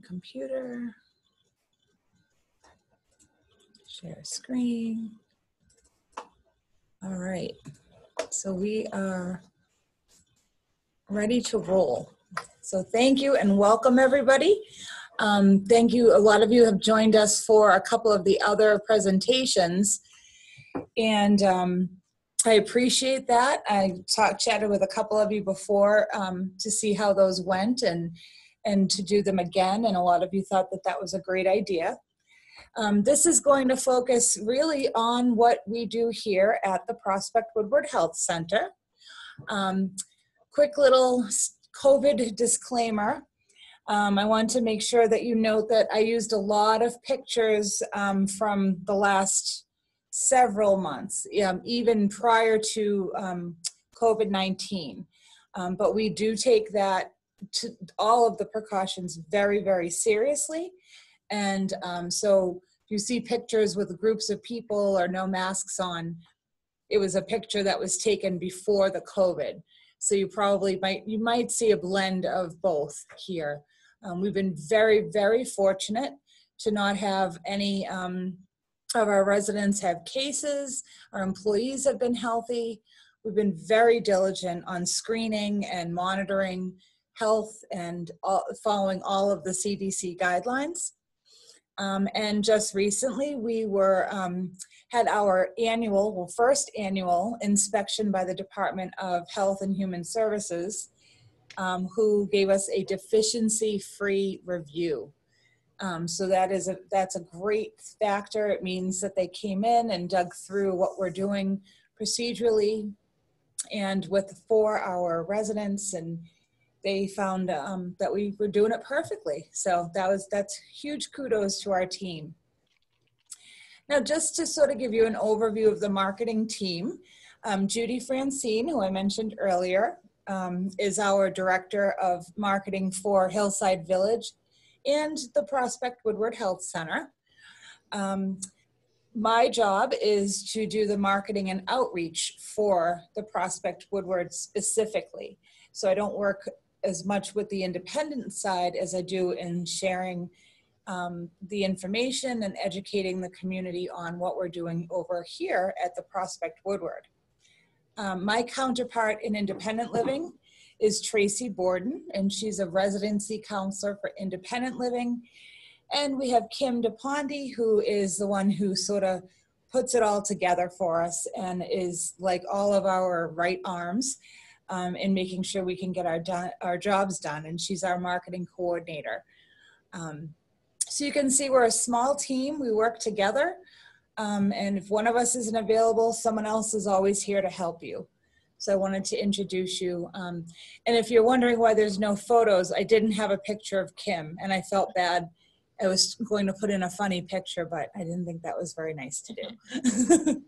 computer. Share screen. All right, so we are ready to roll. So thank you and welcome everybody. Thank you. A lot of you have joined us for a couple of the other presentations, and I appreciate that. I chatted with a couple of you before to see how those went and to do them again, and a lot of you thought that that was a great idea. This is going to focus really on what we do here at the Prospect Woodward Health Center. Quick little COVID disclaimer. I want to make sure that you note that I used a lot of pictures from the last several months, even prior to COVID-19. But we do take that to all of the precautions very, very seriously. And so if you see pictures with groups of people or no masks on, it was a picture that was taken before the COVID. So you might see a blend of both here. We've been very, very fortunate to not have any of our residents have cases. Our employees have been healthy. We've been very diligent on screening and monitoring health and following all of the CDC guidelines. And just recently, we had our first annual inspection by the Department of Health and Human Services, who gave us a deficiency-free review. So that's a great factor. It means that they came in and dug through what we're doing procedurally and for our residents, and they found that we were doing it perfectly. So that's huge kudos to our team. Now, just to sort of give you an overview of the marketing team, Judy Francine, who I mentioned earlier, is our Director of Marketing for Hillside Village and the Prospect Woodward Health Center. My job is to do the marketing and outreach for the Prospect Woodward specifically. So I don't work as much with the independent side as I do in sharing the information and educating the community on what we're doing over here at the Prospect Woodward. My counterpart in independent living is Tracy Borden, and she's a residency counselor for independent living. And we have Kim DePonde, who is the one who sort of puts it all together for us and is like all of our right arms in making sure we can get our jobs done. And she's our marketing coordinator. So you can see we're a small team. We work together. And if one of us isn't available, someone else is always here to help you. So I wanted to introduce you. And if you're wondering why there's no photos, I didn't have a picture of Kim, and I felt bad. I was going to put in a funny picture, but I didn't think that was very nice to do.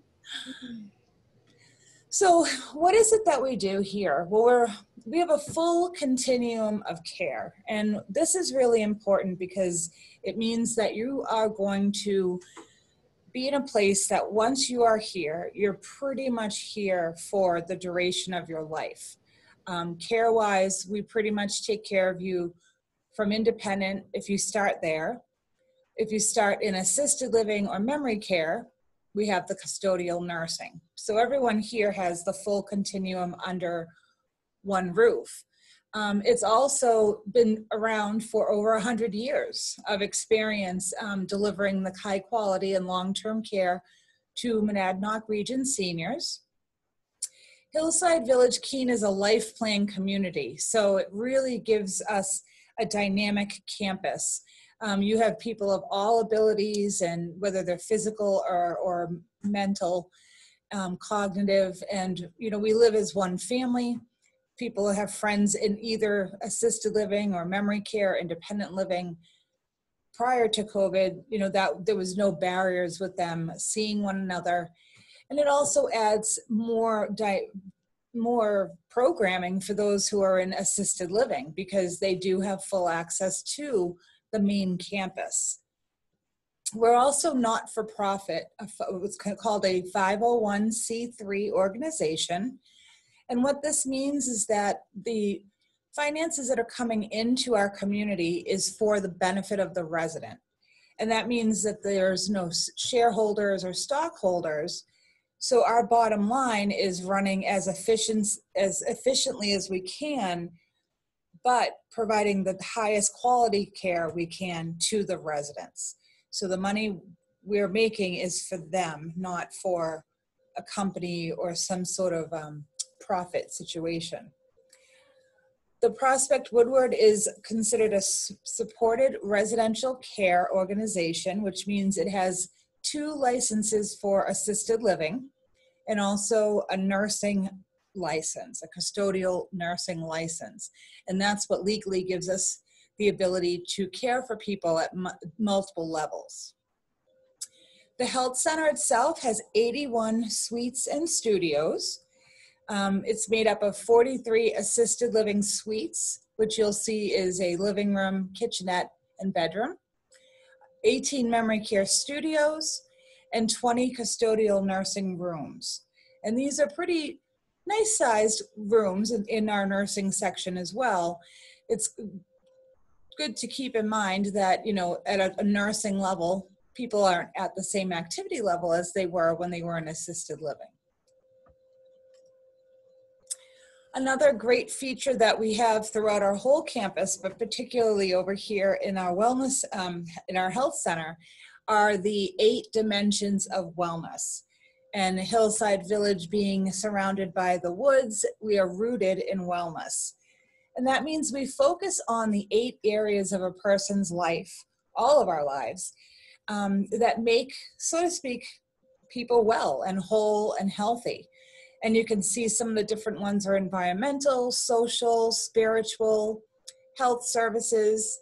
So what is it that we do here? Well, we have a full continuum of care. And this is really important because it means that you are going to be in a place that once you are here, you're pretty much here for the duration of your life. Care-wise, we pretty much take care of you from independent, if you start there. If you start in assisted living or memory care, we have the custodial nursing. So everyone here has the full continuum under one roof. It's also been around for over 100 years of experience delivering the high quality and long-term care to Monadnock Region seniors. Hillside Village Keene is a life plan community, so it really gives us a dynamic campus. You have people of all abilities, and whether they're physical or mental, cognitive, and we live as one family. People have friends in either assisted living or memory care, independent living. Prior to COVID, that there was no barriers with them seeing one another. And it also adds more programming for those who are in assisted living, because they do have full access to the main campus. We're also not-for-profit, what's called a 501c3 organization. And what this means is that the finances that are coming into our community is for the benefit of the resident. And that means that there's no shareholders or stockholders. So our bottom line is running as efficiently as we can, but providing the highest quality care we can to the residents. So the money we're making is for them, not for a company or some sort of profit situation. The Prospect Woodward is considered a supported residential care organization, which means it has 2 licenses for assisted living and also a nursing license, a custodial nursing license. And that's what legally gives us the ability to care for people at multiple levels. The health center itself has 81 suites and studios. It's made up of 43 assisted living suites, which you'll see is a living room, kitchenette, and bedroom, 18 memory care studios, and 20 custodial nursing rooms. And these are pretty nice sized rooms in our nursing section as well. It's good to keep in mind that, you know, at a nursing level, people aren't at the same activity level as they were when they were in assisted living. Another great feature that we have throughout our whole campus, but particularly over here in our wellness, in our health center, are the 8 dimensions of wellness. And Hillside Village being surrounded by the woods, we are rooted in wellness. And that means we focus on the 8 areas of a person's life, all of our lives, that make, so to speak, people well and whole and healthy. And you can see some of the different ones are environmental, social, spiritual, health services,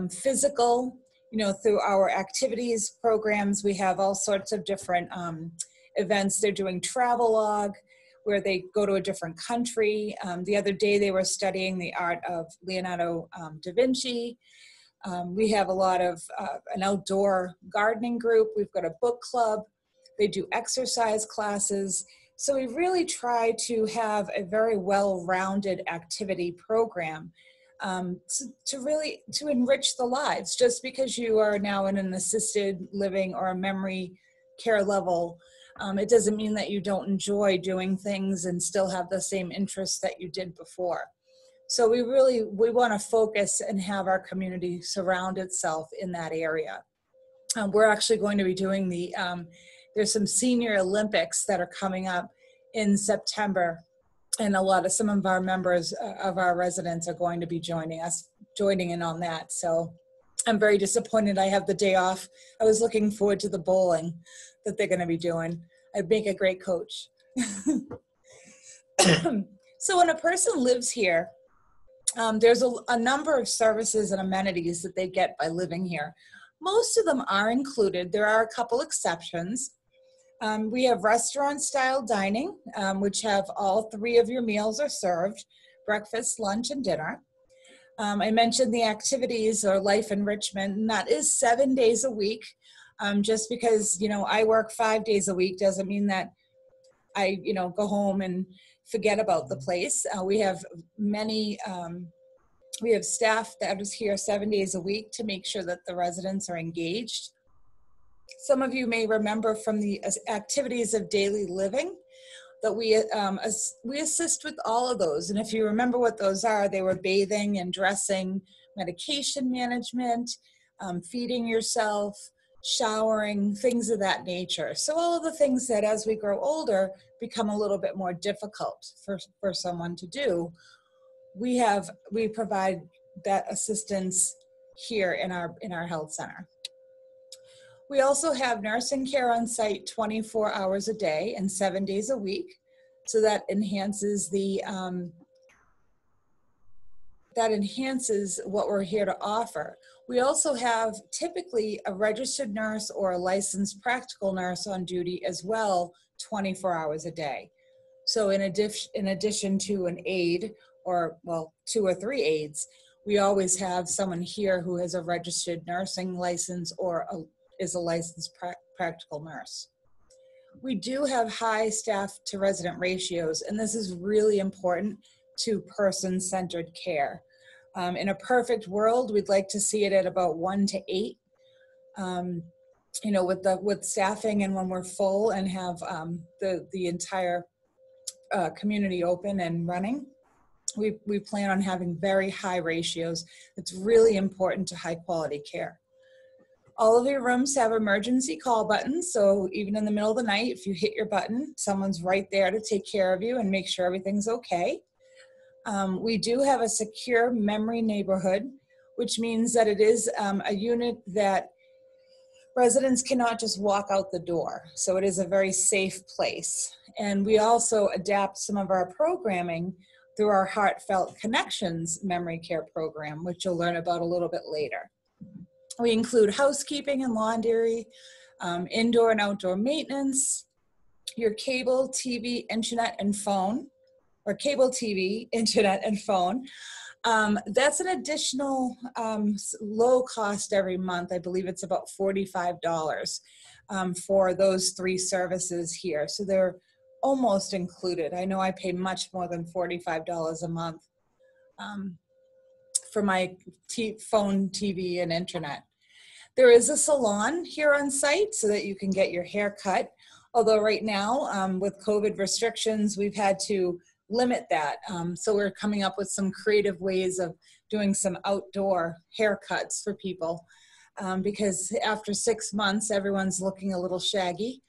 physical. You know, through our activities programs, we have all sorts of different events. They're doing Travelog, where they go to a different country. The other day they were studying the art of Leonardo da Vinci. We have a lot of an outdoor gardening group. We've got a book club. They do exercise classes. So we really try to have a very well-rounded activity program to enrich the lives. Just because you are now in an assisted living or a memory care level, it doesn't mean that you don't enjoy doing things and still have the same interests that you did before. So we want to focus and have our community surround itself in that area. We're actually going to be doing there's some senior Olympics that are coming up in September, and some of our members of our residents are going to be joining in on that. So I'm very disappointed I have the day off. I was looking forward to the bowling that they're going to be doing. I'd make a great coach. So when a person lives here, there's a number of services and amenities that they get by living here. Most of them are included. There are a couple exceptions. We have restaurant-style dining, which have all 3 of your meals are served, breakfast, lunch, and dinner. I mentioned the activities or life enrichment, and that is 7 days a week. Just because, you know, I work 5 days a week doesn't mean that I, you know, go home and forget about the place. We have we have staff that is here 7 days a week to make sure that the residents are engaged. Some of you may remember from the activities of daily living that we assist with all of those. And if you remember what those are, they were bathing and dressing, medication management, feeding yourself, showering, things of that nature. So all of the things that as we grow older become a little bit more difficult for someone to do, we provide that assistance here in our health center. We also have nursing care on site 24 hours a day and 7 days a week. So that enhances what we're here to offer. We also have typically a registered nurse or a licensed practical nurse on duty as well, 24 hours a day. So in addition to an aide, or well, 2 or 3 aides, we always have someone here who has a registered nursing license or is a licensed practical nurse. We do have high staff to resident ratios, and this is really important to person-centered care. In a perfect world, we'd like to see it at about 1 to 8. You know, with staffing and when we're full and have the entire community open and running, we plan on having very high ratios. It's really important to high quality care. All of your rooms have emergency call buttons, so even in the middle of the night, if you hit your button, someone's right there to take care of you and make sure everything's okay. We do have a secure memory neighborhood, which means that it is a unit that residents cannot just walk out the door. So it is a very safe place. And we also adapt some of our programming through our Heartfelt Connections memory care program, which you'll learn about a little bit later. We include housekeeping and laundry, indoor and outdoor maintenance, your cable, TV, internet, and phone, or cable TV, internet, and phone. That's an additional low cost every month. I believe it's about $45 for those 3 services here. So they're almost included. I know I pay much more than $45 a month for my phone, TV, and internet. There is a salon here on site so that you can get your hair cut. Although right now, with COVID restrictions, we've had to limit that. So we're coming up with some creative ways of doing some outdoor haircuts for people because after 6 months, everyone's looking a little shaggy.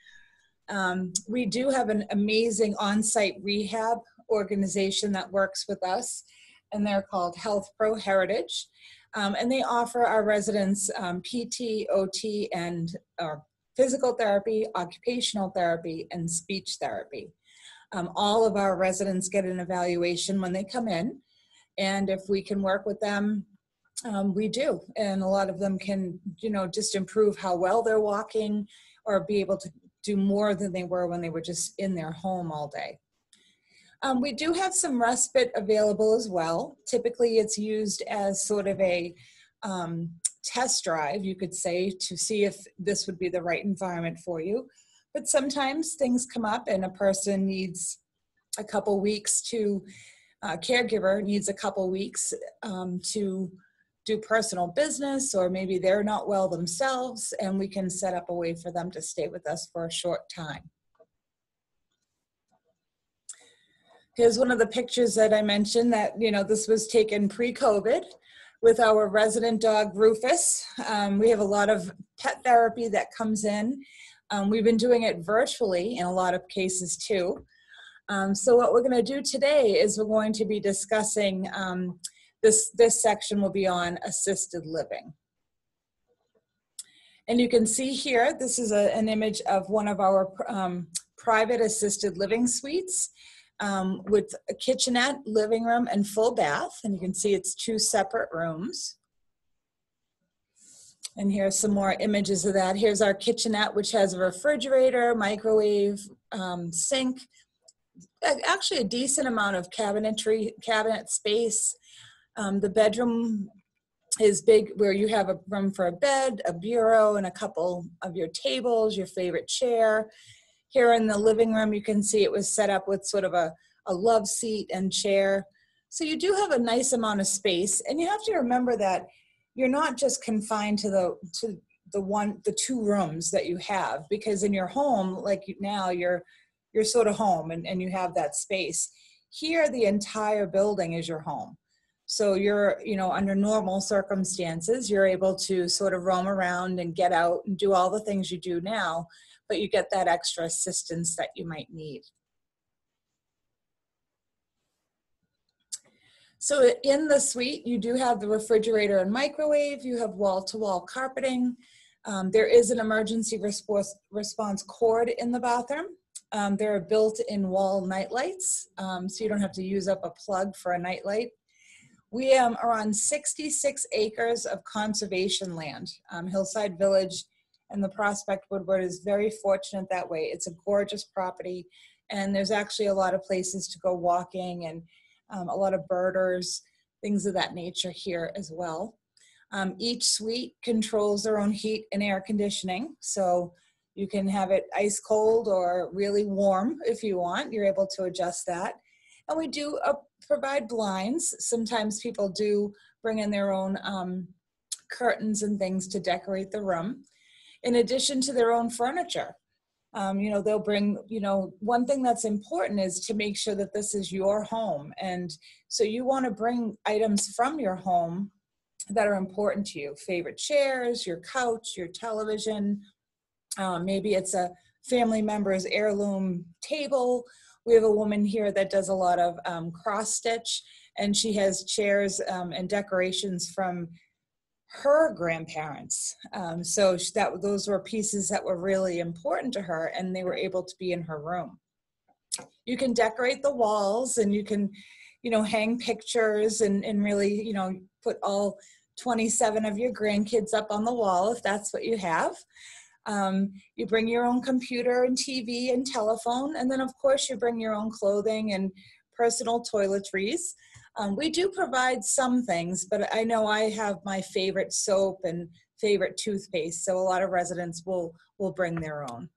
We do have an amazing on-site rehab organization that works with us, and they're called Health Pro Heritage. And they offer our residents PT, OT, and physical therapy, occupational therapy, and speech therapy. All of our residents get an evaluation when they come in, and if we can work with them, we do. And a lot of them can, you know, just improve how well they're walking or be able to do more than they were when they were just in their home all day. We do have some respite available as well. Typically, it's used as sort of a test drive, you could say, to see if this would be the right environment for you. But sometimes things come up and a person needs a couple weeks to, caregiver needs a couple weeks to do personal business, or maybe they're not well themselves, and we can set up a way for them to stay with us for a short time. Here's one of the pictures that I mentioned that, you know, this was taken pre-COVID with our resident dog, Rufus. We have a lot of pet therapy that comes in. We've been doing it virtually in a lot of cases too. So what we're going to do today is we're going to be discussing, this section will be on assisted living. And you can see here, this is an image of one of our private assisted living suites. With a kitchenette, living room, and full bath. And you can see it's 2 separate rooms. And here's some more images of that. Here's our kitchenette, which has a refrigerator, microwave, sink, actually a decent amount of cabinet space. The bedroom is big, where you have a room for a bed, a bureau, and a couple of your tables, your favorite chair. Here in the living room, you can see it was set up with sort of a love seat and chair. So you do have a nice amount of space, and you have to remember that you're not just confined to the 2 rooms that you have, because in your home, like now, you're sort of home and you have that space. Here, the entire building is your home. So you're, you know, under normal circumstances, you're able to sort of roam around and get out and do all the things you do now, but you get that extra assistance that you might need. So in the suite, you do have the refrigerator and microwave. You have wall-to-wall carpeting. There is an emergency response cord in the bathroom. There are built-in wall nightlights, so you don't have to use up a plug for a nightlight. We are on 66 acres of conservation land. Hillside Village and the Prospect Woodward is very fortunate that way. It's a gorgeous property, and there's actually a lot of places to go walking and a lot of birders, things of that nature here as well. Each suite controls their own heat and air conditioning, so you can have it ice cold or really warm if you want. You're able to adjust that. And we do provide blinds. Sometimes people do bring in their own curtains and things to decorate the room, in addition to their own furniture. They'll bring, one thing that's important is to make sure that this is your home. And so you want to bring items from your home that are important to you. Favorite chairs, your couch, your television. Maybe it's a family member's heirloom table. We have a woman here that does a lot of cross stitch, and she has chairs and decorations from her grandparents. So those were pieces that were really important to her, and they were able to be in her room. You can decorate the walls, and you can, hang pictures and really, put all 27 of your grandkids up on the wall if that's what you have. You bring your own computer and TV and telephone, and then of course you bring your own clothing and personal toiletries. We do provide some things, but I know I have my favorite soap and favorite toothpaste, so a lot of residents will bring their own.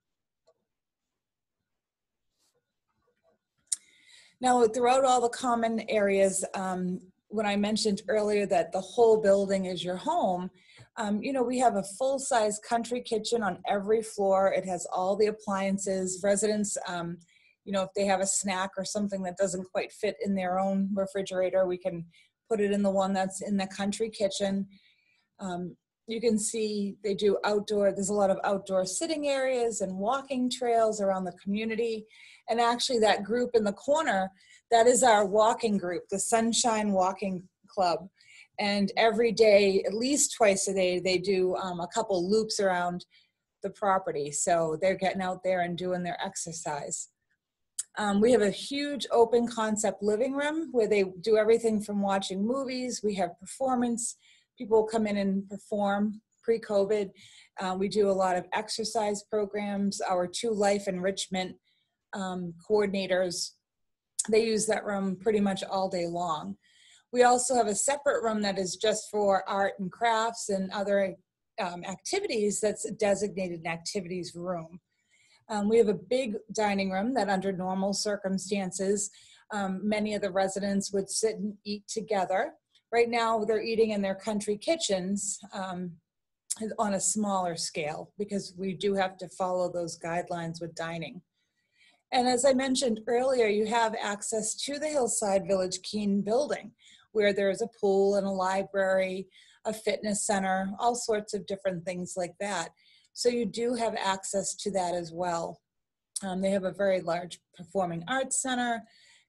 Now, throughout all the common areas, when I mentioned earlier that the whole building is your home, we have a full-size country kitchen on every floor. It has all the appliances. Residents, if they have a snack or something that doesn't quite fit in their own refrigerator, we can put it in the one that's in the country kitchen. You can see they do outdoor, there's a lot of outdoor sitting areas and walking trails around the community. And actually that group in the corner, that is our walking group, the Sunshine Walking Club. And every day, at least twice a day, they do a couple loops around the property. So they're getting out there and doing their exercise. We have a huge open concept living room where they do everything from watching movies. We have performance. People come in and perform pre-COVID. We do a lot of exercise programs. Our 2 life enrichment coordinators, they use that room pretty much all day long. We also have a separate room that is just for art and crafts and other activities. That's a designated activities room. We have a big dining room that under normal circumstances, many of the residents would sit and eat together. Right now, they're eating in their country kitchens on a smaller scale because we do have to follow those guidelines with dining. And as I mentioned earlier, you have access to the Hillside Village Keene building, where there's a pool and a library, a fitness center, all sorts of different things like that. So you do have access to that as well. They have a very large performing arts center.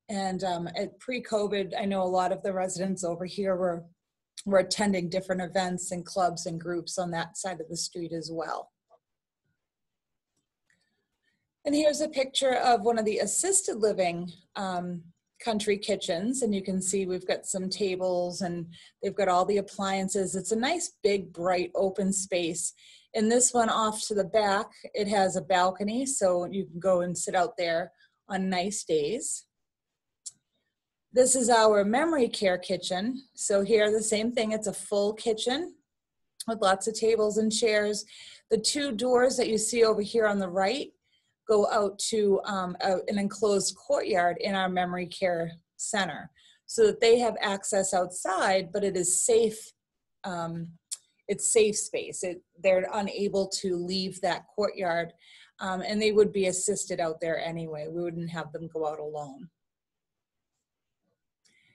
And at pre-COVID, I know a lot of the residents over here were attending different events and clubs and groups on that side of the street as well. And here's a picture of one of the assisted living country kitchens. And you can see we've got some tables and they've got all the appliances. It's a nice, big, bright, open space. In this one off to the back, it has a balcony, so you can go and sit out there on nice days. This is our memory care kitchen. So here, the same thing, it's a full kitchen with lots of tables and chairs. The 2 doors that you see over here on the right go out to an enclosed courtyard in our memory care center so that they have access outside, but it is safe. It's safe space. They're unable to leave that courtyard and they would be assisted out there anyway. We wouldn't have them go out alone.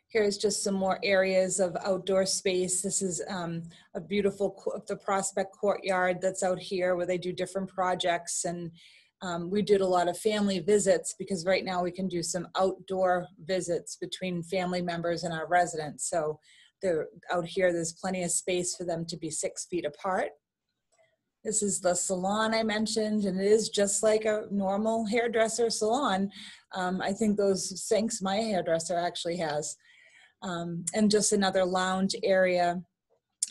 Here's just some more areas of outdoor space. This is a beautiful, the Prospect Courtyard that's out here where they do different projects. And we did a lot of family visits because right now we can do some outdoor visits between family members and our residents. So they're out here, there's plenty of space for them to be 6 feet apart. This is the salon I mentioned, and it is just like a normal hairdresser salon. I think those sinks my hairdresser actually has. And just another lounge area,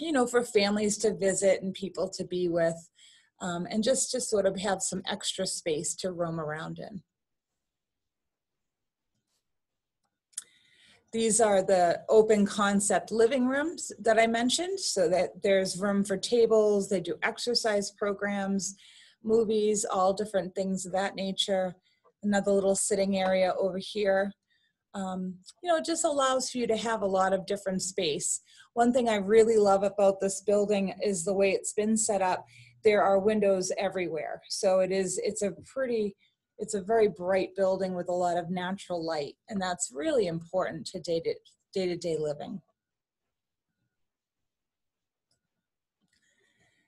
you know, for families to visit and people to be with, and just to sort of have some extra space to roam around in. These are the open concept living rooms that I mentioned, so that there's room for tables, they do exercise programs, movies, all different things of that nature. Another little sitting area over here. It just allows for you to have a lot of different space. One thing I really love about this building is the way it's been set up. There are windows everywhere. So it's a very bright building with a lot of natural light, and that's really important to day-to-day living.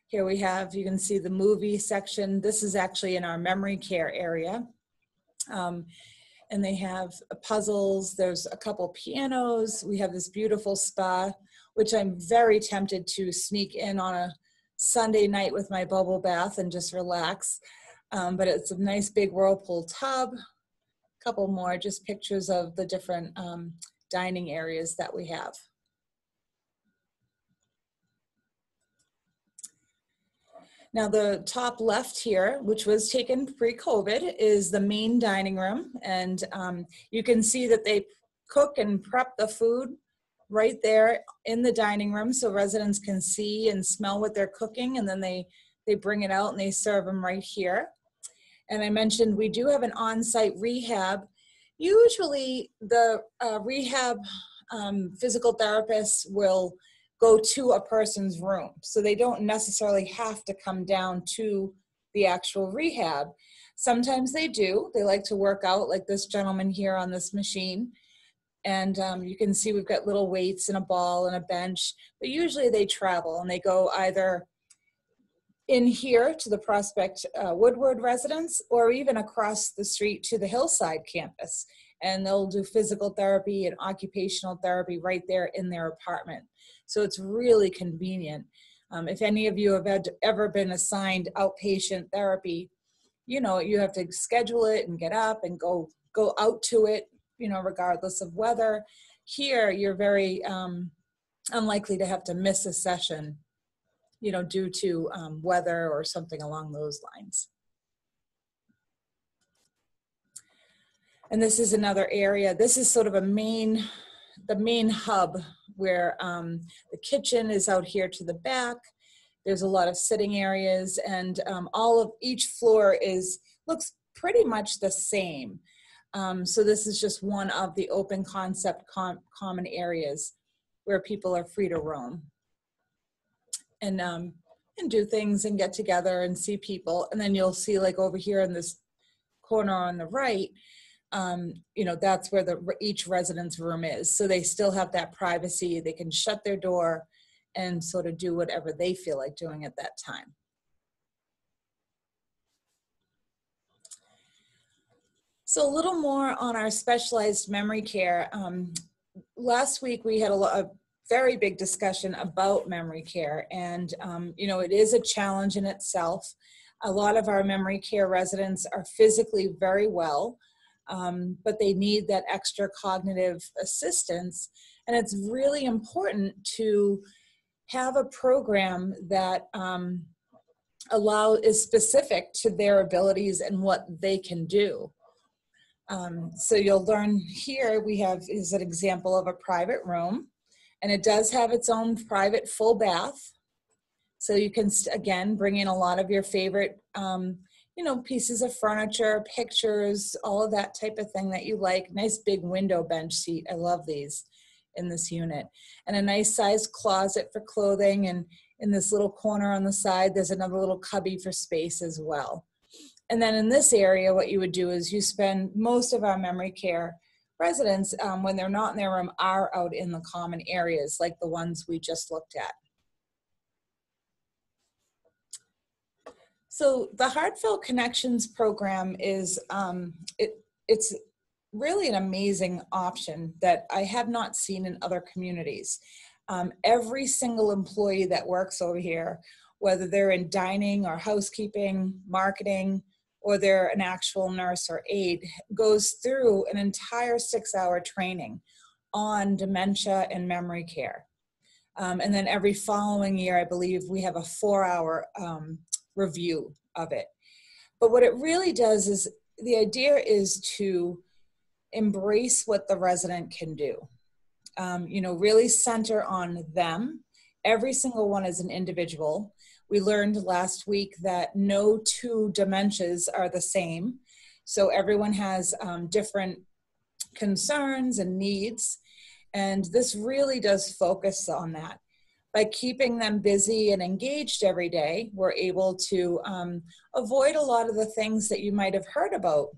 Here you can see the movie section. This is actually in our memory care area. And they have puzzles, there's a couple pianos, we have this beautiful spa, which I'm very tempted to sneak in on a Sunday night with my bubble bath and just relax. But it's a nice big whirlpool tub, a couple more just pictures of the different dining areas that we have. Now the top left here, which was taken pre-COVID, is the main dining room. And you can see that they cook and prep the food right there in the dining room so residents can see and smell what they're cooking, and then they bring it out and they serve them right here. And I mentioned we do have an on-site rehab. Usually the rehab physical therapists will go to a person's room. So they don't necessarily have to come down to the actual rehab. Sometimes they do. They like to work out like this gentleman here on this machine. And you can see we've got little weights and a ball and a bench, but usually they travel and they go either in here to the Prospect Woodward residence or even across the street to the Hillside campus. And they'll do physical therapy and occupational therapy right there in their apartment. So it's really convenient. If any of you have ever been assigned outpatient therapy, you have to schedule it and get up and go out to it, regardless of weather. Here, you're very unlikely to have to miss a session, due to weather or something along those lines. And this is another area. This is sort of the main hub where the kitchen is out here to the back. There's a lot of sitting areas, and each floor looks pretty much the same. So this is just one of the open concept common areas where people are free to roam and do things and get together and see people. And then you'll see, like over here in this corner on the right, that's where each resident's room is. So they still have that privacy. They can shut their door and sort of do whatever they feel like doing at that time. So a little more on our specialized memory care. Last week we had a very big discussion about memory care, and it is a challenge in itself. A lot of our memory care residents are physically very well, but they need that extra cognitive assistance. And it's really important to have a program that is specific to their abilities and what they can do. So you'll learn here, is an example of a private room, and it does have its own private full bath. So you can, again, bring in a lot of your favorite pieces of furniture, pictures, all of that type of thing that you like. Nice big window bench seat. I love these in this unit. And a nice sized closet for clothing. And in this little corner on the side, there's another little cubby for space as well. And then in this area, what you would do is you spend most of our memory care residents, when they're not in their room, are out in the common areas like the ones we just looked at. So the Heartfelt Connections program is, it's really an amazing option that I have not seen in other communities. Every single employee that works over here, whether they're in dining or housekeeping, marketing, or they're an actual nurse or aide, goes through an entire 6-hour training on dementia and memory care. And then every following year, I believe we have a 4-hour review of it. But what it really does is, the idea is to embrace what the resident can do. Really center on them. Every single one is an individual. We learned last week that no two dementias are the same. So everyone has different concerns and needs. And this really does focus on that. By keeping them busy and engaged every day, we're able to avoid a lot of the things that you might have heard about,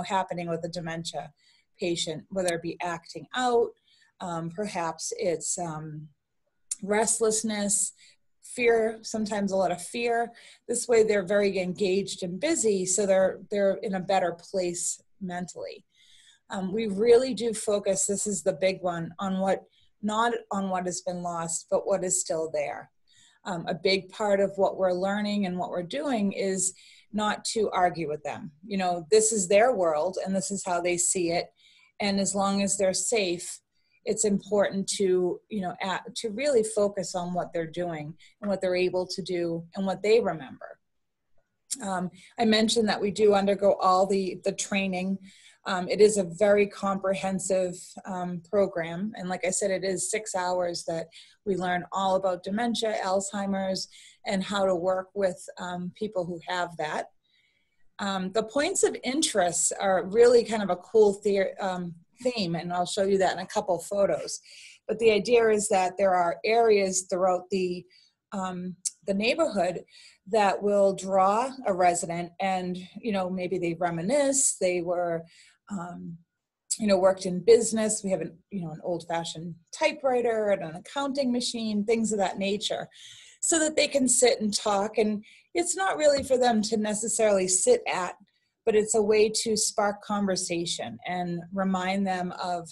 happening with a dementia patient, whether it be acting out, perhaps it's restlessness, fear, sometimes a lot of fear. This way they're very engaged and busy, so they're in a better place mentally. We really do focus, this is the big one, on not on what has been lost, but what is still there. A big part of what we're learning and what we're doing is not to argue with them. This is their world and this is how they see it. And as long as they're safe, it's important to, to really focus on what they're doing and what they're able to do and what they remember. I mentioned that we do undergo all the training. It is a very comprehensive program. And like I said, it is 6 hours that we learn all about dementia, Alzheimer's, and how to work with people who have that. The points of interest are really kind of a cool theme, and I'll show you that in a couple photos. But the idea is that there are areas throughout the neighborhood that will draw a resident, and maybe they reminisce, they were worked in business. We have an old-fashioned typewriter and an accounting machine, things of that nature, so that they can sit and talk. And it's not really for them to necessarily sit at, but it's a way to spark conversation and remind them of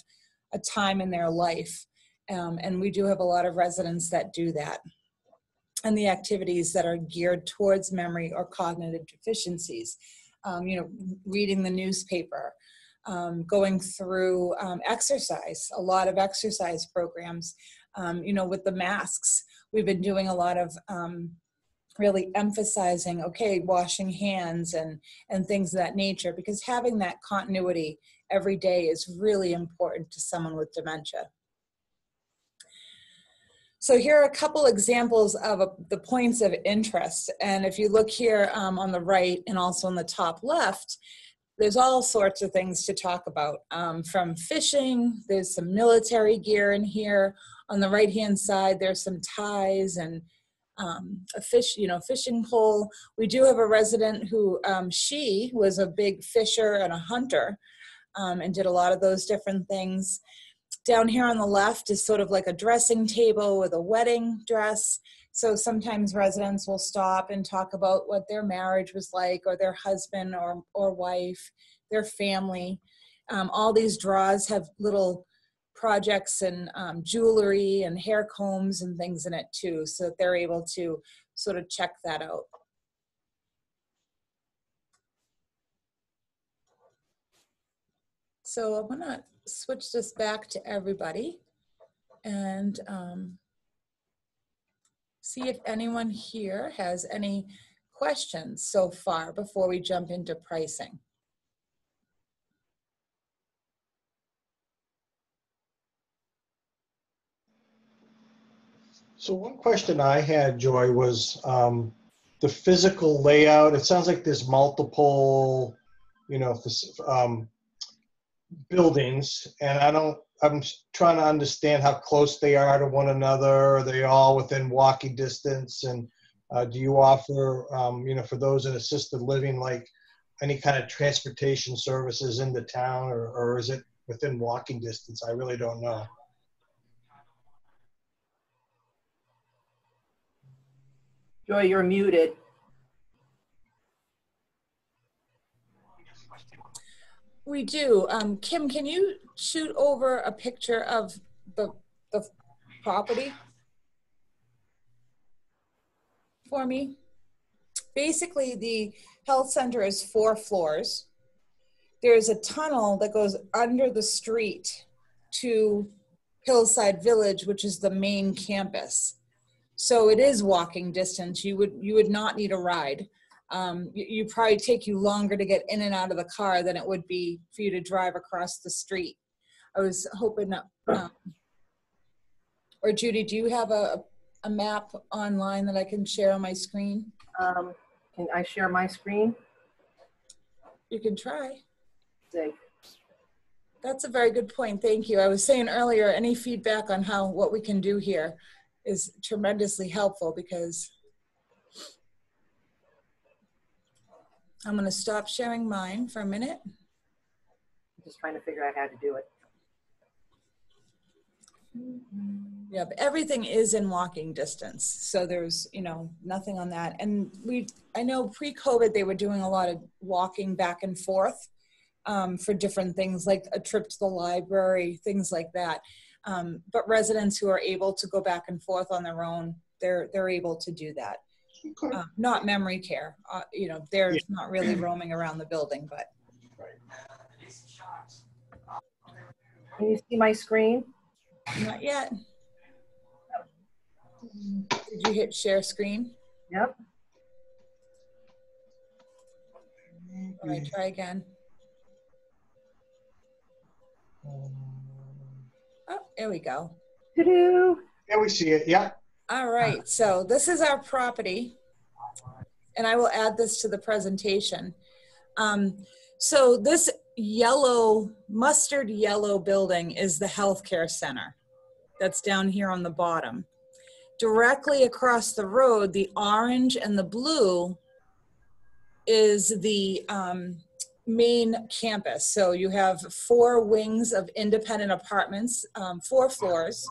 a time in their life. And we do have a lot of residents that do that. And the activities that are geared towards memory or cognitive deficiencies, reading the newspaper, going through exercise, a lot of exercise programs, with the masks. We've been doing a lot of really emphasizing, washing hands and things of that nature, because having that continuity every day is really important to someone with dementia. So here are a couple examples of the points of interest. And if you look here on the right and also on the top left, there's all sorts of things to talk about, from fishing. There's some military gear in here. On the right-hand side, there's some ties and a fishing pole. We do have a resident who, she was a big fisher and a hunter, and did a lot of those different things. Down here on the left is sort of like a dressing table with a wedding dress. So sometimes residents will stop and talk about what their marriage was like, or their husband or wife, their family. All these drawers have little projects and jewelry and hair combs and things in it too, so that they're able to sort of check that out. So I'm gonna switch this back to everybody and see if anyone here has any questions so far before we jump into pricing. So one question I had, Joy, was the physical layout. It sounds like there's multiple, buildings, and I'm trying to understand how close they are to one another. Are they all within walking distance? And do you offer, for those in assisted living, like any kind of transportation services in the town, or is it within walking distance? I really don't know. Joy, you're muted. We do. Kim, can you shoot over a picture of the property for me? Basically, the health center is 4 floors. There's a tunnel that goes under the street to Hillside Village, which is the main campus. So it is walking distance. You would not need a ride. You probably take you longer to get in and out of the car than it would be for you to drive across the street. I was hoping that, or Judy, do you have a map online that I can share on my screen? Can I share my screen? You can try. See. That's a very good point. Thank you. I was saying earlier, any feedback on what we can do here is tremendously helpful, because I'm going to stop sharing mine for a minute. I'm just trying to figure out how to do it. Yeah, but everything is in walking distance. So there's, nothing on that. And I know pre-COVID, they were doing a lot of walking back and forth for different things, like a trip to the library, things like that. But residents who are able to go back and forth on their own, they're able to do that. Okay. Not memory care, they're Yeah. not really roaming around the building, but. Can you see my screen? Not yet. Did you hit share screen? Yep. All right, try again. Oh, there we go. To-do. Yeah, we see it. Yeah. All right, so this is our property, and I will add this to the presentation. So this mustard yellow building is the healthcare center that's down here on the bottom. Directly across the road, the orange and the blue is the main campus. So you have 4 wings of independent apartments, 4 floors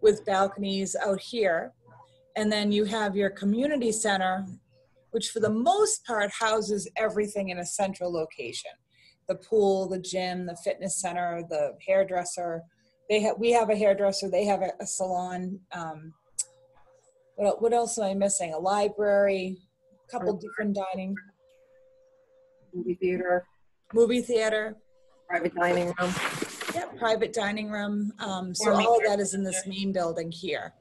with balconies out here. And then you have your community center, which for the most part houses everything in a central location. The pool, the gym, the fitness center, the hairdresser. We have a hairdresser, they have a salon. What else am I missing? A library, a couple different dining. Movie theater. Private dining room. Yeah, private dining room. So all of that is in this main building here.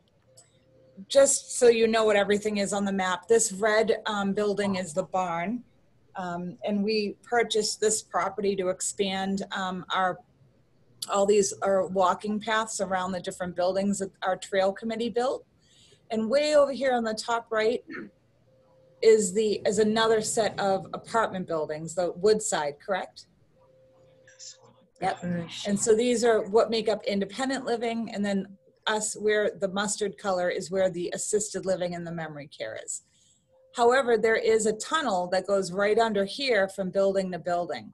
Just so you know what everything is on the map, this red building is the barn. And we purchased this property to expand all these walking paths around the different buildings that our trail committee built. And way over here on the top right is another set of apartment buildings, the Woodside, correct? Yep. And so these are what make up independent living, and then where the mustard color is where the assisted living and the memory care is. However, there is a tunnel that goes right under here from building to building.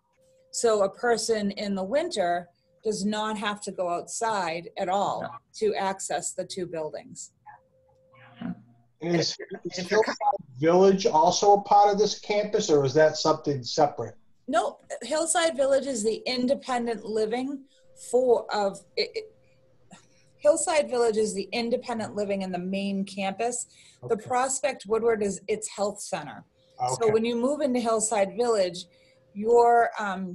So a person in the winter does not have to go outside at all to access the 2 buildings. Is Hillside Village also a part of this campus, or is that something separate? Nope, Hillside Village is the independent living Hillside Village is the independent living in the main campus. Okay. The Prospect Woodward is its health center. Okay. So when you move into Hillside Village, you're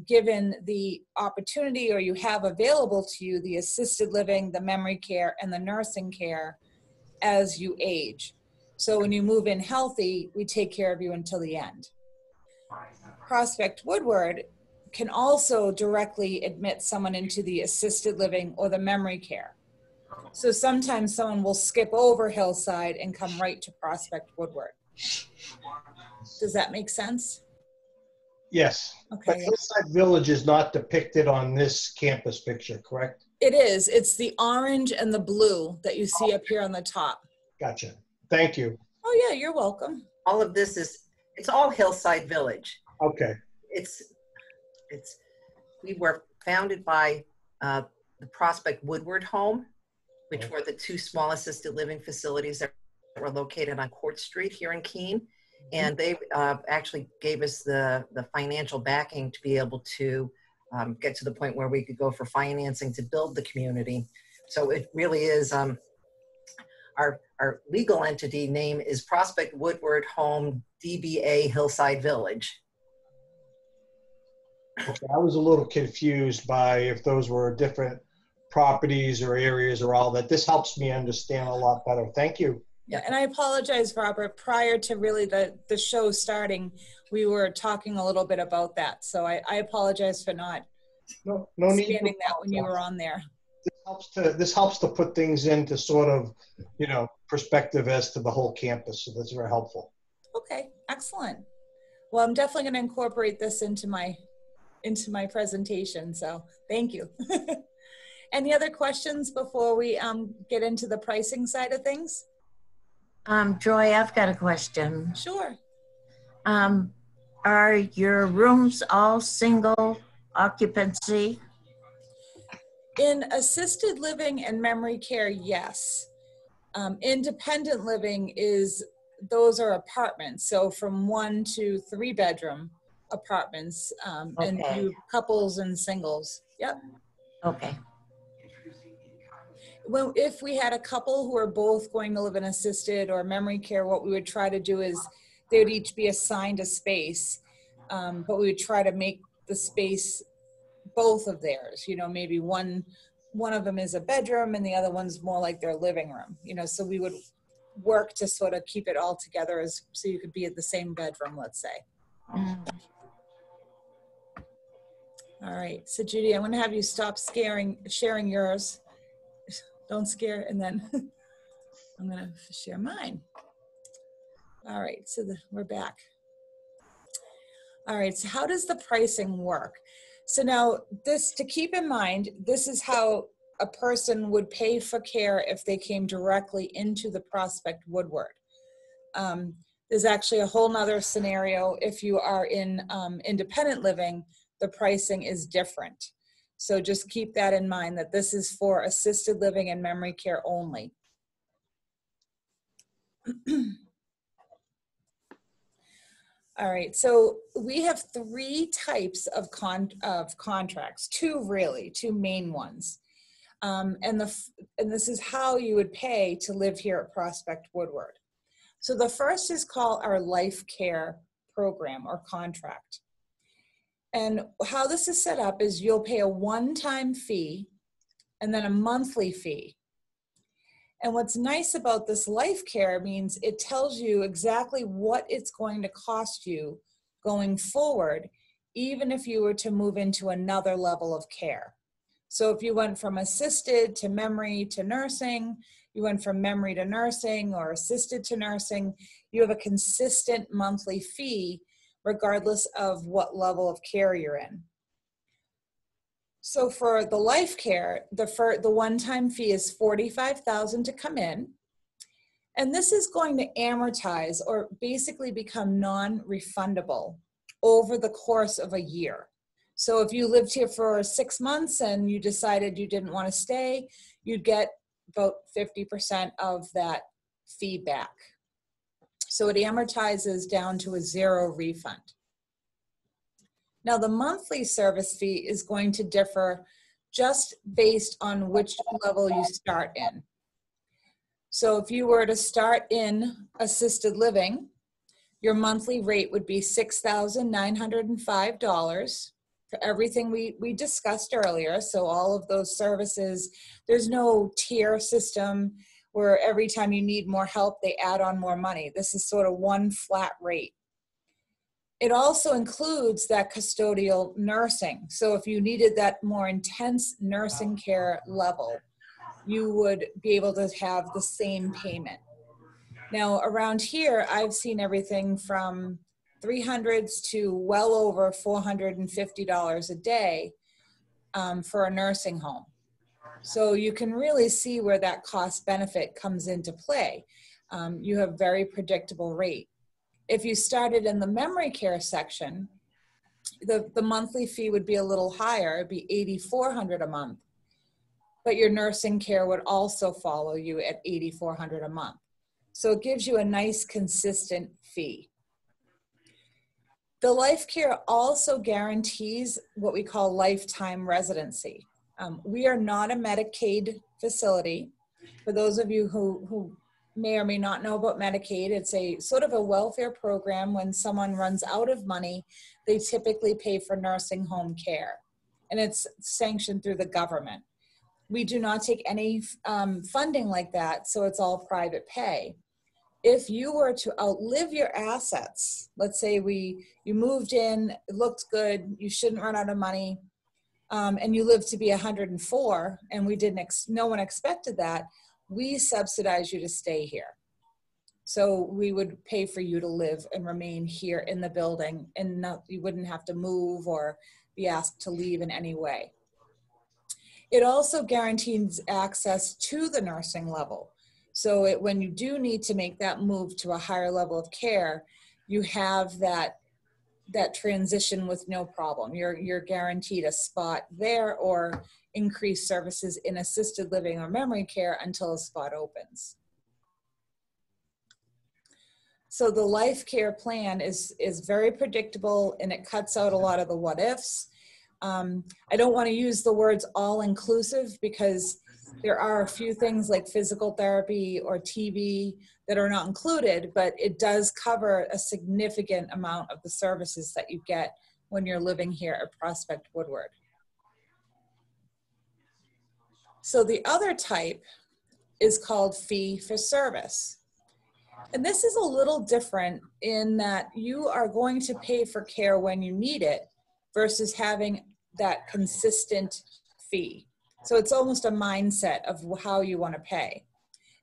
given the opportunity, or you have available to you, the assisted living, the memory care, and the nursing care as you age. So when you move in healthy, we take care of you until the end. Prospect Woodward can also directly admit someone into the assisted living or the memory care. So sometimes someone will skip over Hillside and come right to Prospect Woodward. Does that make sense? Yes. Okay. But Hillside Village is not depicted on this campus picture, correct? It is. It's the orange and the blue that you see up here on the top. Gotcha. Thank you. Oh yeah, you're welcome. All of this it's all Hillside Village. Okay. We were founded by the Prospect Woodward Home, which were the 2 small assisted living facilities that were located on Court Street here in Keene. And they actually gave us the financial backing to be able to get to the point where we could go for financing to build the community. So it really is, our legal entity name is Prospect Woodward Home DBA Hillside Village. Okay, I was a little confused by if those were different properties or areas or all that. This helps me understand a lot better. Thank you. Yeah, and I apologize, Robert. Prior to really the show starting, we were talking a little bit about that. So I apologize for not expanding that when you were on there. This helps to put things into sort of, perspective as to the whole campus. So that's very helpful. Okay, excellent. Well, I'm definitely going to incorporate this into my into my presentation. So thank you. Any other questions before we get into the pricing side of things? Joy, I've got a question. Sure. Are your rooms all single occupancy? In assisted living and memory care, yes. Independent living those are apartments. So from 1 to 3 bedroom apartments, and Okay. you couples and singles. Yep. Okay. Well, if we had a couple who are both going to live in assisted or memory care, what we would try to do is they would each be assigned a space, but we would try to make the space both of theirs. You know, maybe one of them is a bedroom and the other one's more like their living room. You know, so we would work to sort of keep it all together so you could be at the same bedroom, let's say. Mm. All right, so Judy, I'm gonna have you stop sharing yours. Don't scare, and then I'm gonna share mine. All right, so we're back. All right, so how does the pricing work? So now to keep in mind, this is how a person would pay for care if they came directly into the Prospect Woodward. There's actually a whole nother scenario. If you are in independent living, the pricing is different. So just keep that in mind, that this is for assisted living and memory care only. All right, so we have 3 types of contracts, 2 main ones. And this is how you would pay to live here at Prospect Woodward. So the first is called our Life Care program or contract. And how this is set up is you'll pay a one-time fee and then a monthly fee. And what's nice about this Life Care means it tells you exactly what it's going to cost you going forward, even if you were to move into another level of care. So if you went from assisted to memory to nursing, you went from memory to nursing or assisted to nursing, you have a consistent monthly fee regardless of what level of care you're in. So for the Life Care, the one-time fee is $45,000 to come in. And this is going to amortize or basically become non-refundable over the course of a year. So if you lived here for 6 months and you decided you didn't want to stay, you'd get about 50% of that fee back. So it amortizes down to a 0 refund. Now the monthly service fee is going to differ just based on which level you start in. So if you were to start in assisted living, your monthly rate would be $6,905 for everything we discussed earlier. So all of those services, there's no tier system where every time you need more help, they add on more money. This is sort of one flat rate. It also includes that custodial nursing. So if you needed that more intense nursing care level, you would be able to have the same payment. Now around here, I've seen everything from $300s to well over $450 a day for a nursing home. So you can really see where that cost benefit comes into play. You have very predictable rate. If you started in the memory care section, the monthly fee would be a little higher. It'd be $8,400 a month. But your nursing care would also follow you at $8,400 a month. So it gives you a nice consistent fee. The Life Care also guarantees what we call lifetime residency. We are not a Medicaid facility. For those of you who may or may not know about Medicaid, it's a sort of a welfare program. When someone runs out of money, they typically pay for nursing home care, and it's sanctioned through the government. We do not take any funding like that, so it's all private pay. If you were to outlive your assets, let's say you moved in, it looked good, you shouldn't run out of money, and you lived to be 104, and no one expected that, we subsidize you to stay here. So we would pay for you to live and remain here in the building, and you wouldn't have to move or be asked to leave in any way. It also guarantees access to the nursing level. So when you do need to make that move to a higher level of care, you have that transition with no problem. You're guaranteed a spot there or increased services in assisted living or memory care until a spot opens. So the life care plan is very predictable, and it cuts out a lot of the what ifs. I don't want to use the words all inclusive, because there are a few things like physical therapy or TV that are not included, but it does cover a significant amount of the services that you get when you're living here at Prospect Woodward. So the other type is called fee for service. And this is a little different in that you are going to pay for care when you need it versus having that consistent fee. So it's almost a mindset of how you want to pay.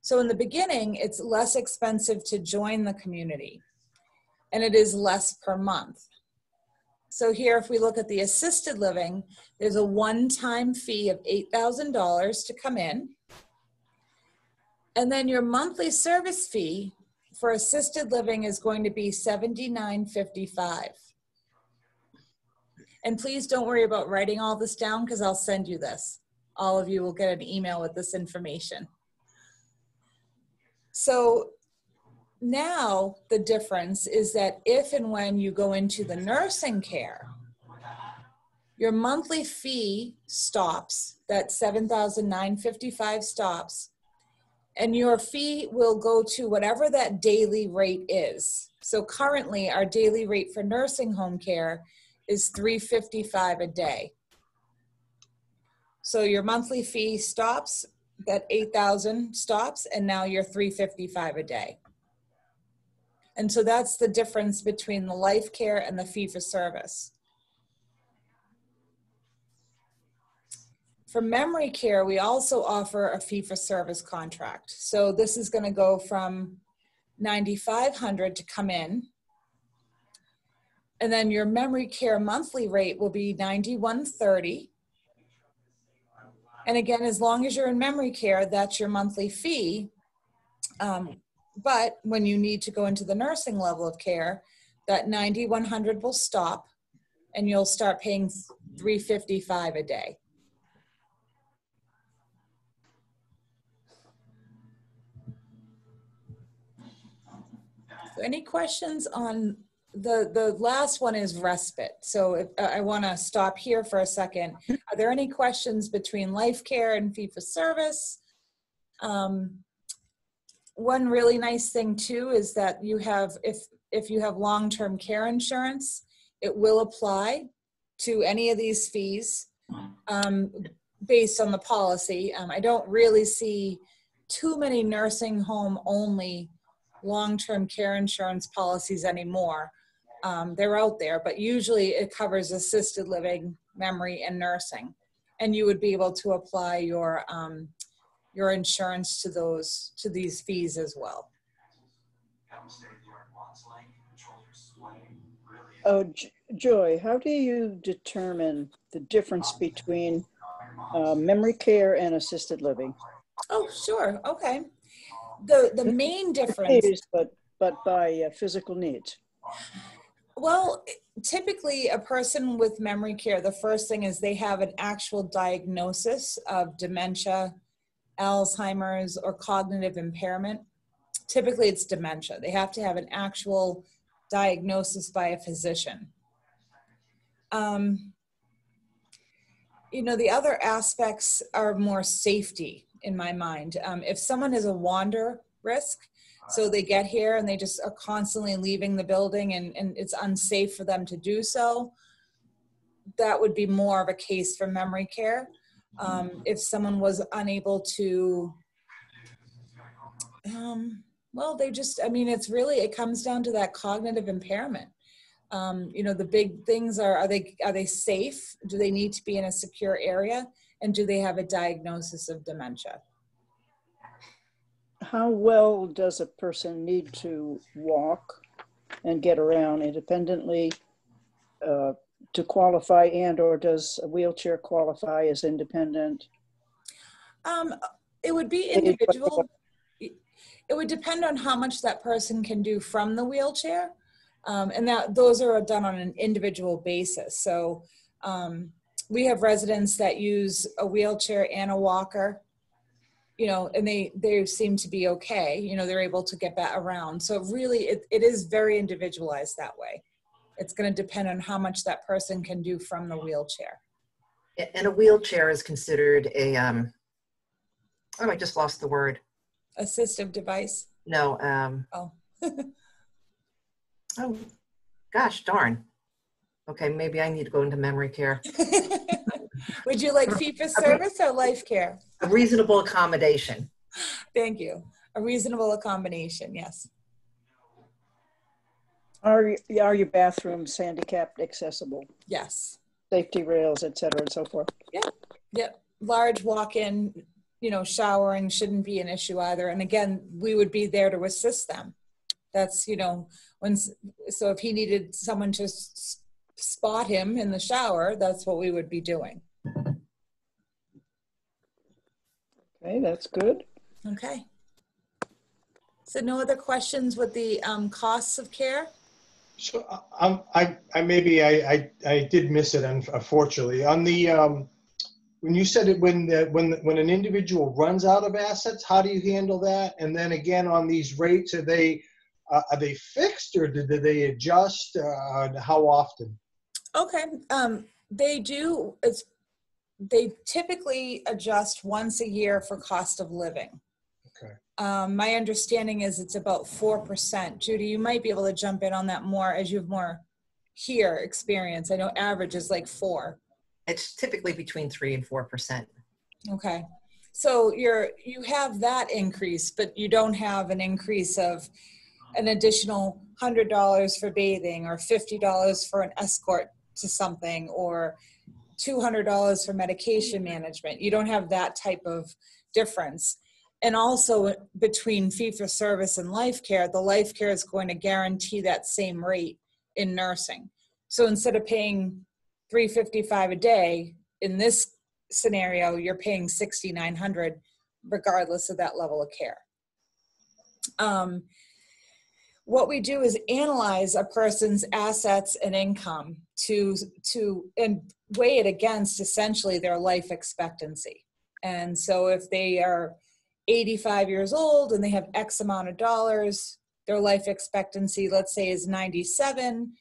So in the beginning, it's less expensive to join the community, and it is less per month. So here, if we look at the assisted living, there's a one-time fee of $8,000 to come in. And then your monthly service fee for assisted living is going to be $79.55. And please don't worry about writing all this down, because I'll send you this. All of you will get an email with this information. So now the difference is that if and when you go into the nursing care, your monthly fee stops, that $7,955 stops, and your fee will go to whatever that daily rate is. So currently our daily rate for nursing home care is $355 a day. So your monthly fee stops, that $8,000 stops, and now you're $355 a day. And so that's the difference between the life care and the fee for service. For memory care, we also offer a fee for service contract. So this is going to go from $9,500 to come in. And then your memory care monthly rate will be $91.30. And again, as long as you're in memory care, that's your monthly fee. But when you need to go into the nursing level of care, that $9,100 will stop, and you'll start paying $355 a day. So any questions on the last one is respite. So if, I want to stop here for a second. Are there any questions between life care and fee for service? One really nice thing too is that you have, if you have long-term care insurance, it will apply to any of these fees based on the policy. I don't really see too many nursing home only long-term care insurance policies anymore. They're out there, but usually it covers assisted living, memory, and nursing. And you would be able to apply your insurance to these fees as well. Oh, Joy, how do you determine the difference between memory care and assisted living? Oh, sure. Okay. The main difference, but by physical needs. well, typically a person with memory care, the first thing is they have an actual diagnosis of dementia, Alzheimer's, or cognitive impairment. Typically it's dementia. They have to have an actual diagnosis by a physician. You know, the other aspects are more safety in my mind. If someone is a wander risk, so they get here and they just are constantly leaving the building and it's unsafe for them to do so, that would be more of a case for memory care. If someone was unable to, well, they just, I mean, it's really, it comes down to that cognitive impairment. You know, the big things are they safe? Do they need to be in a secure area? And do they have a diagnosis of dementia? How well does a person need to walk and get around independently to qualify, and or does a wheelchair qualify as independent? It would be individual. It would depend on how much that person can do from the wheelchair. And those are done on an individual basis. So we have residents that use a wheelchair and a walker, you know, and they seem to be okay. You know, they're able to get back around. So really, it is very individualized that way. It's going to depend on how much that person can do from the wheelchair. And a wheelchair is considered a, oh, I just lost the word. Assistive device? No. Oh. Oh, gosh, darn. Okay, maybe I need to go into memory care. Would you like fee for service or life care? A reasonable accommodation. Thank you. A reasonable accommodation, yes. Are your bathrooms handicapped accessible? Yes. Safety rails, et cetera, and so forth? Yep. Large walk-in, you know, showering shouldn't be an issue either. And again, we would be there to assist them. That's, you know, so if he needed someone to spot him in the shower, that's what we would be doing. Okay, that's good. Okay. So no other questions with the costs of care? So I did miss it, unfortunately. On the when you said it, when an individual runs out of assets, how do you handle that? And then again, on these rates, are they fixed, or do they adjust? How often? Okay, they do. They typically adjust once a year for cost of living. Okay. My understanding is it's about 4%. Judy, you might be able to jump in on that more as you have more here experience. I know average is like 4. It's typically between 3 and 4%. Okay. So you have that increase, but you don't have an increase of an additional $100 for bathing or $50 for an escort to something or $200 for medication management. You don't have that type of difference. And also between fee-for-service and life care, the life care is going to guarantee that same rate in nursing. So instead of paying $355 a day, in this scenario, you're paying $6,900 regardless of that level of care. What we do is analyze a person's assets and income and weigh it against essentially their life expectancy. And so if they are 85 years old and they have X amount of dollars, their life expectancy, let's say, is 97.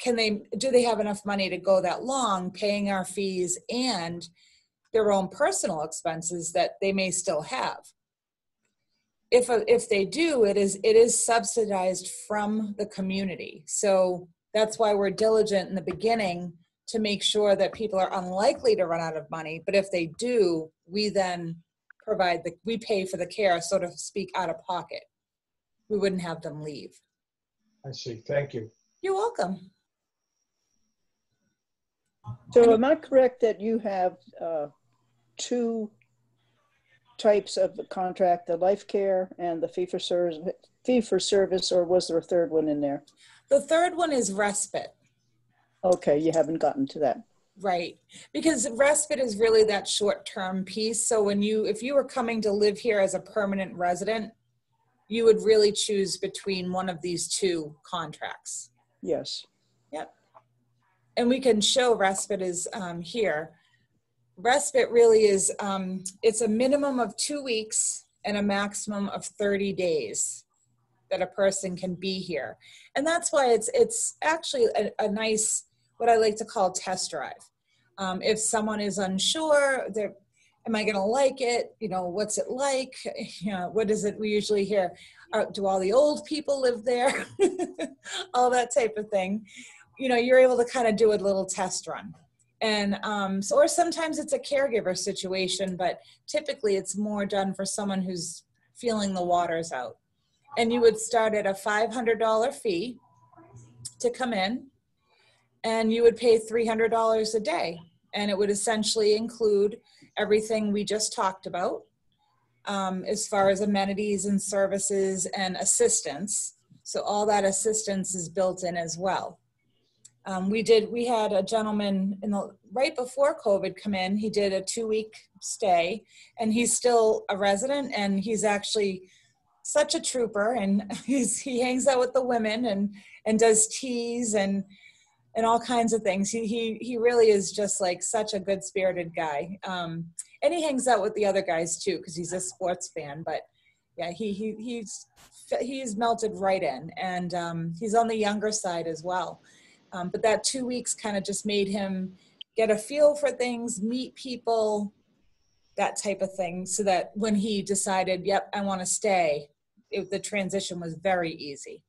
Do they have enough money to go that long paying our fees and their own personal expenses that they may still have? If they do, it is subsidized from the community. So that's why we're diligent in the beginning to make sure that people are unlikely to run out of money. But if they do, we then we pay for the care, so to speak, out of pocket. We wouldn't have them leave. I see. Thank you. You're welcome. So am I correct that you have 2 types of the contract, the life care and the fee-for-service, or was there a third one in there? The third one is respite. Okay, you haven't gotten to that. Right, because respite is really that short-term piece. So if you were coming to live here as a permanent resident, you would really choose between one of these 2 contracts. Yes. Yep. And we can show respite is here. Respite really is, it's a minimum of 2 weeks and a maximum of 30 days that a person can be here. And that's why it's actually a nice, what I like to call test drive. If someone is unsure, am I going to like it? You know, what's it like? You know, what is it we usually hear? Do all the old people live there? All that type of thing. You know, you're able to kind of do a little test run. And or sometimes it's a caregiver situation, but typically it's more done for someone who's feeling the waters out. And you would start at a $500 fee to come in, and you would pay $300 a day. And it would essentially include everything we just talked about as far as amenities and services and assistance. So all that assistance is built in as well. We had a gentleman right before COVID come in. He did a 2-week stay, and he's still a resident, and he's actually such a trooper, and he hangs out with the women and does teas and all kinds of things. He really is just like such a good spirited guy. And he hangs out with the other guys too, because he's a sports fan. But yeah, he's melted right in, and he's on the younger side as well. But that 2 weeks kind of just made him get a feel for things, meet people, that type of thing, so that when he decided, yep, I want to stay, the transition was very easy.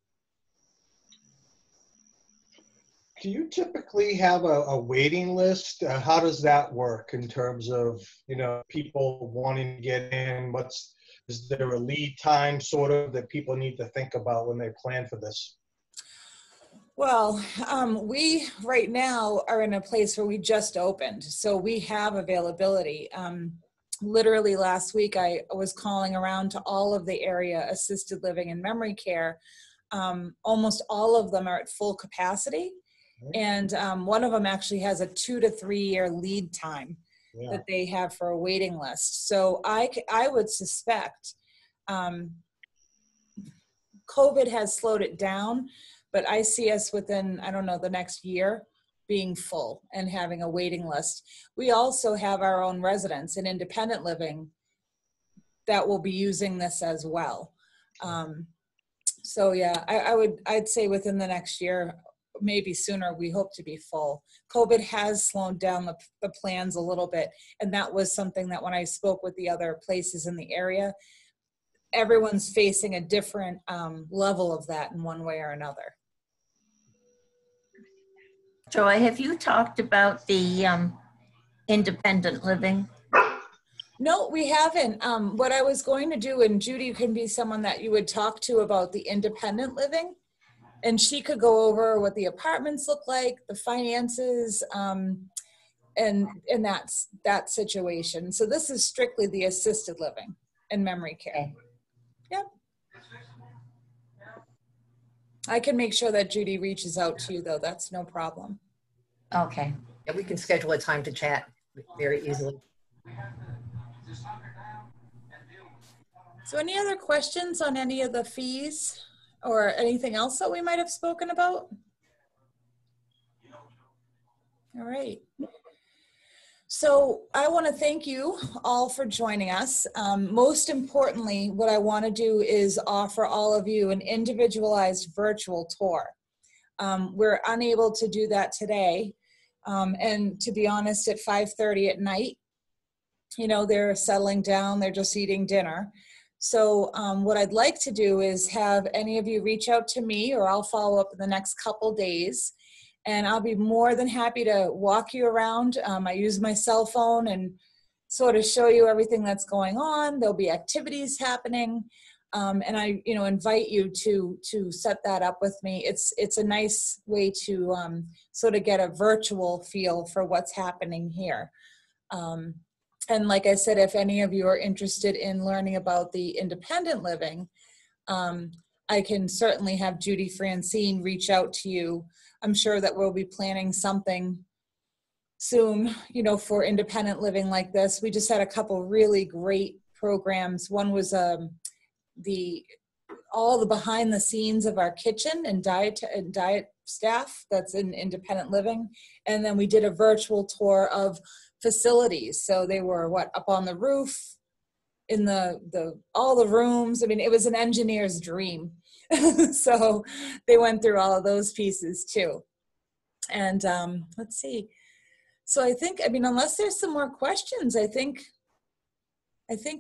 Do you typically have a waiting list? How does that work in terms of, people wanting to get in? Is there a lead time sort of that people need to think about when they plan for this? Well, we right now are in a place where we just opened, so we have availability. Literally last week, I was calling around to all of the area assisted living and memory care. Almost all of them are at full capacity. And one of them actually has a 2 to 3 year lead time that they have for a waiting list. So I would suspect COVID has slowed it down, but I see us within, I don't know, the next year being full and having a waiting list. We also have our own residents in independent living that will be using this as well. So yeah, I'd say within the next year, maybe sooner, we hope to be full. COVID has slowed down the plans a little bit. And that was something that when I spoke with the other places in the area, everyone's facing a different level of that in one way or another. Joy, have you talked about the independent living? No, we haven't. What I was going to do, and Judy can be someone that you would talk to about the independent living, and she could go over what the apartments look like, the finances, and that's that situation. So this is strictly the assisted living and memory care. Okay. Yep. I can make sure that Judy reaches out to you, though. That's no problem. Okay. Yeah, we can schedule a time to chat very easily. So any other questions on any of the fees or anything else that we might have spoken about? All right. So I want to thank you all for joining us. Most importantly, what I want to do is offer all of you an individualized virtual tour. We're unable to do that today. And to be honest, at 5:30 at night, they're settling down, they're just eating dinner. So what I'd like to do is have any of you reach out to me, or I'll follow up in the next couple days. And I'll be more than happy to walk you around. I use my cell phone and sort of show you everything that's going on. There'll be activities happening. And I, invite you to set that up with me. It's a nice way to sort of get a virtual feel for what's happening here. And like I said, if any of you are interested in learning about the independent living, I can certainly have Judy Francine reach out to you. I'm sure that we'll be planning something soon, for independent living like this. We just had a couple really great programs. One was all the behind the scenes of our kitchen and diet staff that's in independent living. And then we did a virtual tour of facilities. So they were up on the roof, in all the rooms. I mean, it was an engineer's dream. So they went through all of those pieces too. And let's see. So I think, unless there's some more questions, I think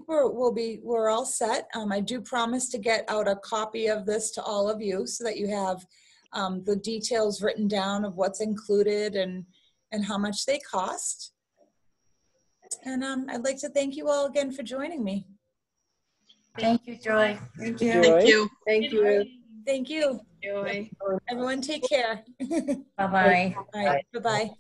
we're all set. I do promise to get out a copy of this to all of you so that you have the details written down of what's included and how much they cost. And I'd like to thank you all again for joining me. Thank you, Joy. Thank Joy. you. Thank you. Thank you. Joy. Everyone take care. Bye-bye. All right, bye-bye.